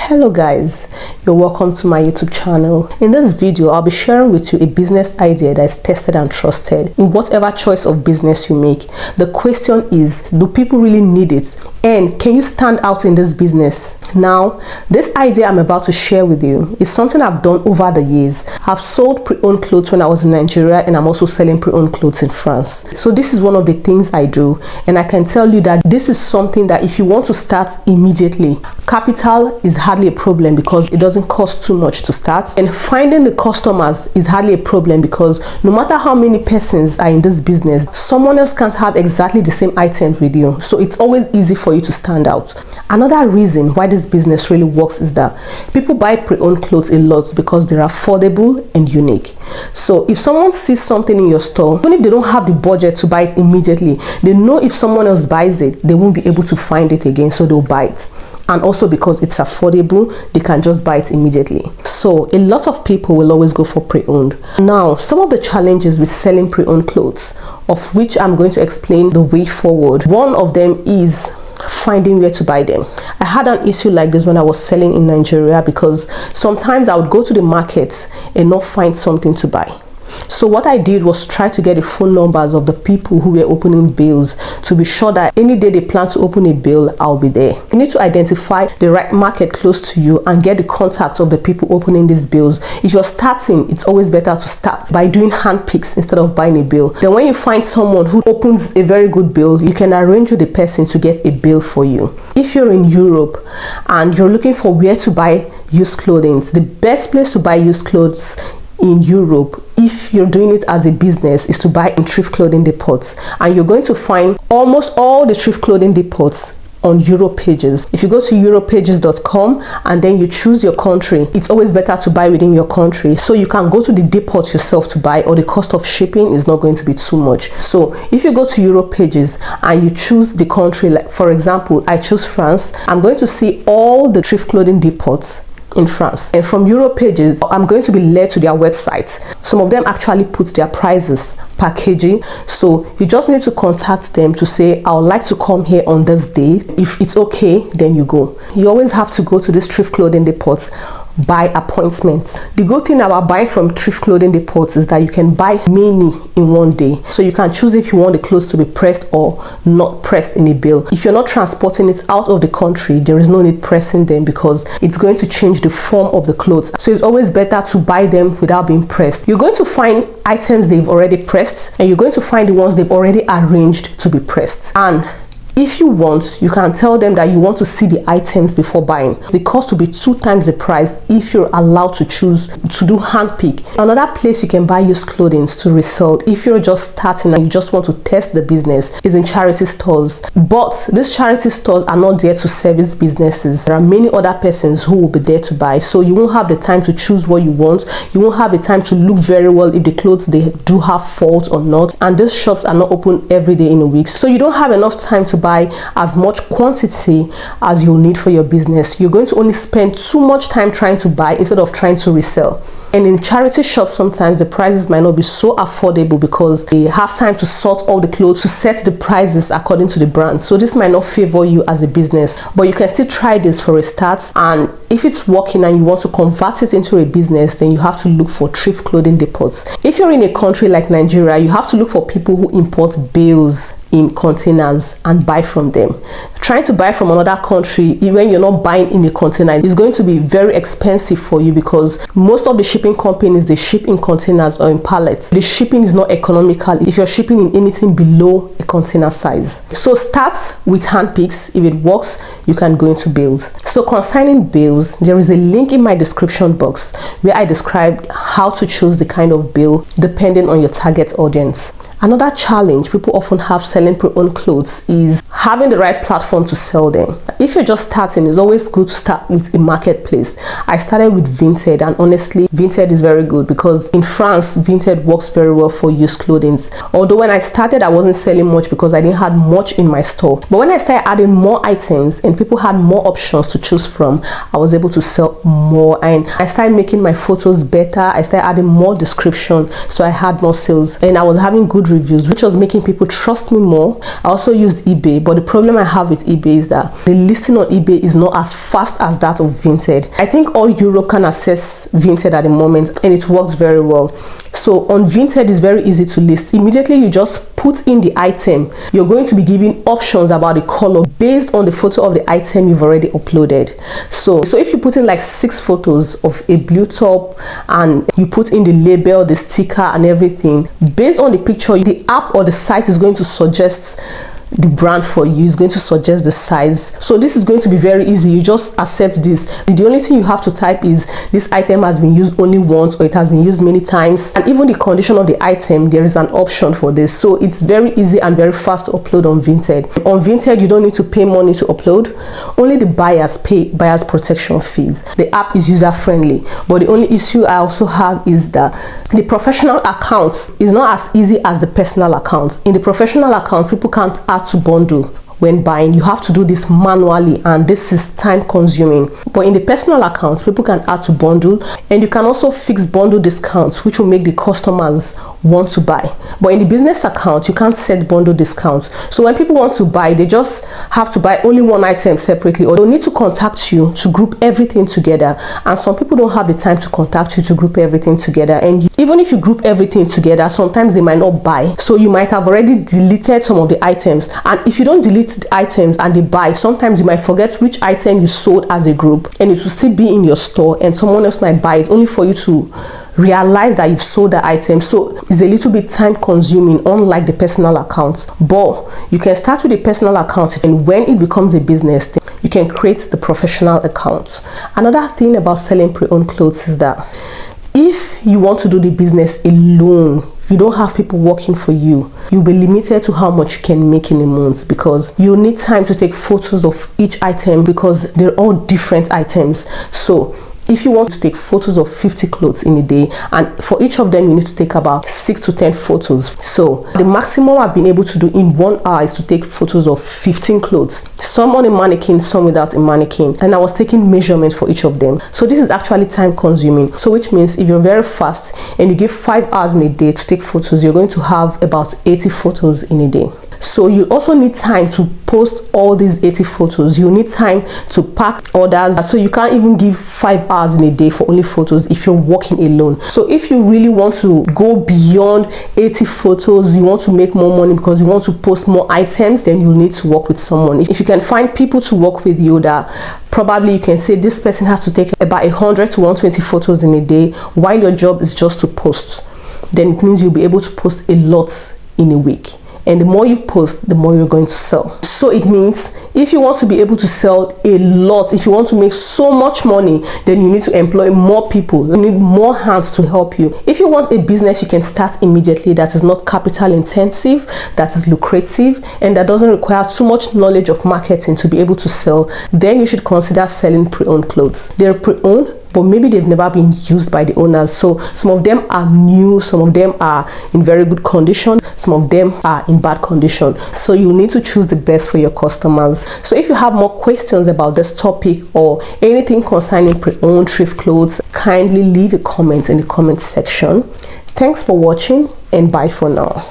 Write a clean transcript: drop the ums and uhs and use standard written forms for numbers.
Hello guys, you're welcome to my YouTube channel. In this video, I'll be sharing with you a business idea that is tested and trusted in whatever choice of business you make. The question is, do people really need it? And can you stand out in this business? Now, this idea I'm about to share with you is something I've done over the years. I've sold pre-owned clothes when I was in Nigeria, and I'm also selling pre-owned clothes in France. So this is one of the things I do, and I can tell you that this is something that if you want to start immediately, capital is hardly a problem because it doesn't cost too much to start, and finding the customers is hardly a problem because no matter how many persons are in this business, someone else can't have exactly the same items with you, so it's always easy for you to stand out. Another reason why this business really works is that people buy pre-owned clothes a lot because they're affordable and unique. So if someone sees something in your store, even if they don't have the budget to buy it immediately, they know if someone else buys it, they won't be able to find it again, so they'll buy it. And also because it's affordable, they can just buy it immediately. So a lot of people will always go for pre-owned. Now, some of the challenges with selling pre-owned clothes, of which I'm going to explain the way forward. One of them is finding where to buy them. I had an issue like this when I was selling in Nigeria because sometimes I would go to the market and not find something to buy. So what I did was try to get the phone numbers of the people who were opening bills to be sure that any day they plan to open a bill, I'll be there. You need to identify the right market close to you and get the contacts of the people opening these bills. If you're starting, it's always better to start by doing hand picks instead of buying a bill. Then when you find someone who opens a very good bill, you can arrange with the person to get a bill for you. If you're in Europe and you're looking for where to buy used clothing, the best place to buy used clothes in Europe, if you're doing it as a business, is to buy in thrift clothing depots, and you're going to find almost all the thrift clothing depots on Euro pages. If you go to europages.com and then you choose your country, it's always better to buy within your country, so you can go to the depot yourself to buy, or the cost of shipping is not going to be too much. So if you go to Euro pages and you choose the country, like for example, I choose France, I'm going to see all the thrift clothing depots in France, and from Euro pages I'm going to be led to their websites. Some of them actually put their prices per kg, so you just need to contact them to say, I would like to come here on this day. If it's okay, then you go. You always have to go to this thrift clothing depots by appointment. The good thing about buying from thrift clothing depots is that you can buy many in one day, so you can choose if you want the clothes to be pressed or not pressed in a bill. If you're not transporting it out of the country, there is no need pressing them because it's going to change the form of the clothes, so it's always better to buy them without being pressed. You're going to find items they've already pressed, and you're going to find the ones they've already arranged to be pressed. And if you want, you can tell them that you want to see the items before buying. The cost will be 2 times the price if you're allowed to choose to do hand pick. Another place you can buy used clothing to resell if you're just starting and you just want to test the business is in charity stores. But these charity stores are not there to service businesses. There are many other persons who will be there to buy, so you won't have the time to choose what you want. You won't have the time to look very well if the clothes they do have faults or not. And these shops are not open every day in a week, so you don't have enough time to buy as much quantity as you'll need for your business. You're going to only spend too much time trying to buy instead of trying to resell. And in charity shops, sometimes the prices might not be so affordable because they have time to sort all the clothes to set the prices according to the brand. So this might not favor you as a business, but you can still try this for a start. And if it's working and you want to convert it into a business, then you have to look for thrift clothing depots. If you're in a country like Nigeria, you have to look for people who import bales in containers and buy from them. Trying to buy from another country when you're not buying in a container is going to be very expensive for you because most of the shipping companies, they ship in containers or in pallets. The shipping is not economical if you're shipping in anything below a container size. So start with hand picks. If it works, you can go into bales. So concerning bales, there is a link in my description box where I described how to choose the kind of bill depending on your target audience. Another challenge people often have selling pre-owned clothes is having the right platform to sell them. If you're just starting, it's always good to start with a marketplace. I started with Vinted, and honestly, Vinted is very good because in France, Vinted works very well for used clothing. Although when I started, I wasn't selling much because I didn't have much in my store. But when I started adding more items and people had more options to choose from, I was able to sell more, and I started making my photos better. I started adding more description, so I had more sales, and I was having good reviews, which was making people trust me more more. I also used eBay, but the problem I have with eBay is that the listing on eBay is not as fast as that of Vinted. I think all Europe can access Vinted at the moment, and it works very well. So on Vinted, it's very easy to list. Immediately you just put in the item, you're going to be given options about the color based on the photo of the item you've already uploaded. So if you put in like 6 photos of a blue top and you put in the label, the sticker and everything, based on the picture, the app or the site is going to suggest the brand for you, is going to suggest the size. So this is going to be very easy. You just accept this. The only thing you have to type is this item has been used only once, or it has been used many times, and even the condition of the item, there is an option for this. So it's very easy and very fast to upload on Vinted. On Vinted, you don't need to pay money to upload. Only the buyers pay buyers protection fees. The app is user friendly, but the only issue I also have is that the professional account is not as easy as the personal account. In the professional account, people can't add to bundle when buying. You have to do this manually, and this is time consuming. But in the personal account, people can add to bundle, and you can also fix bundle discounts, which will make the customers want to buy. But in the business account, you can't set bundle discounts. So when people want to buy, they just have to buy only one item separately, or they'll need to contact you to group everything together. And some people don't have the time to contact you to group everything together. And even if you group everything together, sometimes they might not buy. So you might have already deleted some of the items. And if you don't delete the items and they buy, sometimes you might forget which item you sold as a group, and it will still be in your store, and someone else might buy it only for you to realize that you've sold the item. So it's a little bit time consuming, unlike the personal account. But you can start with the personal account, and when it becomes a business, you can create the professional account. Another thing about selling pre-owned clothes is that if you want to do the business alone, you don't have people working for you, you'll be limited to how much you can make in a month, because you need time to take photos of each item, because they're all different items. So if you want to take photos of 50 clothes in a day, and for each of them you need to take about 6 to 10 photos. So the maximum I've been able to do in 1 hour is to take photos of 15 clothes, some on a mannequin, some without a mannequin, and I was taking measurements for each of them. So this is actually time consuming. So which means if you're very fast and you give 5 hours in a day to take photos, you're going to have about 80 photos in a day. So you also need time to post all these 80 photos. You need time to pack orders. So you can't even give 5 hours in a day for only photos if you're working alone. So if you really want to go beyond 80 photos, you want to make more money because you want to post more items, then you'll need to work with someone. If you can find people to work with you that probably you can say this person has to take about 100 to 120 photos in a day, while your job is just to post, then it means you'll be able to post a lot in a week. And the more you post, the more you're going to sell. So it means if you want to be able to sell a lot, if you want to make so much money, then you need to employ more people. You need more hands to help you. If you want a business you can start immediately, that is not capital intensive, that is lucrative, and that doesn't require too much knowledge of marketing to be able to sell, then you should consider selling pre-owned clothes. They're pre-owned, but maybe they've never been used by the owners. So some of them are new, some of them are in very good condition, some of them are in bad condition. So you need to choose the best for your customers. So if you have more questions about this topic or anything concerning pre-owned thrift clothes, kindly leave a comment in the comment section. Thanks for watching, and bye for now.